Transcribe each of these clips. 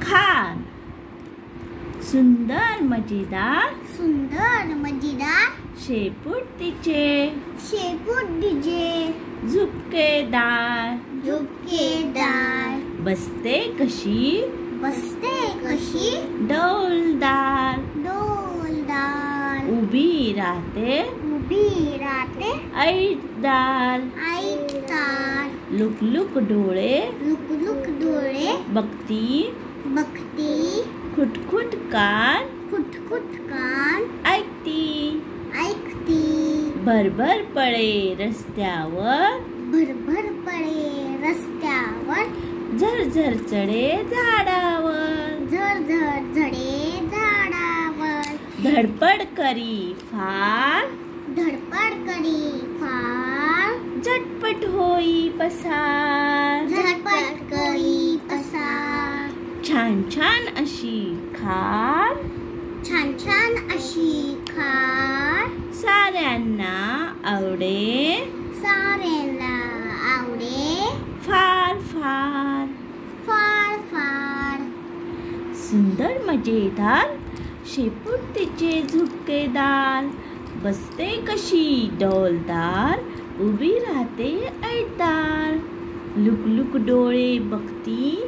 खार. सुंदर मजेदार शेपूट तिचे झुपकेदार. बसते कशी डौलदार. उभी राहते ऐटदार. लुकलुक डोळे बघती खुटखुट कान ऐकती. भरभर पळे रस्त्यावर झरझर चढे झाडावर. धडपड करी फार झटपट होई पसार. छान छान अशी खार साऱ्यांना आवडे फार फार. सुंदर मजेदार शेपूट तिचे झुपकेदार. बसते कशी डौलदार. उभी राहते ऐटदार. लुकलुक डोळे बघती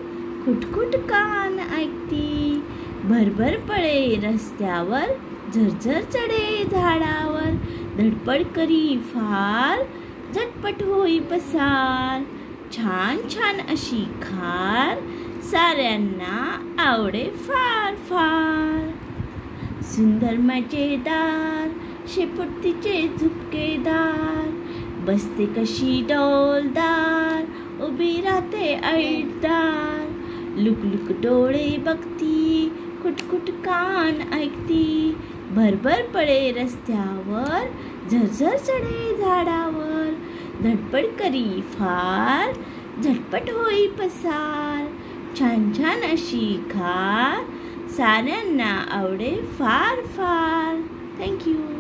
खुटखुट कान ऐकती. भरभर पळे रस्त्यावर झरझर चढे झाडावर. धडपड करी फार झटपट होई पसार. छान छान अशी खार साऱ्यांना आवडे फार. सुंदर मजेदार शेपूट तिचे झुपकेदार. बसते कशी डौलदार. उभी राहते ऐटदार. लुकलुक डोळे बघती खुटखुट कान ऐकती. भरभर पळे रस्त्यावर झरझर चढे झाडावर. धडपड करी फार झटपट होई पसार. छान छान अशी खार साऱ्यांना आवडे फार. Thank you.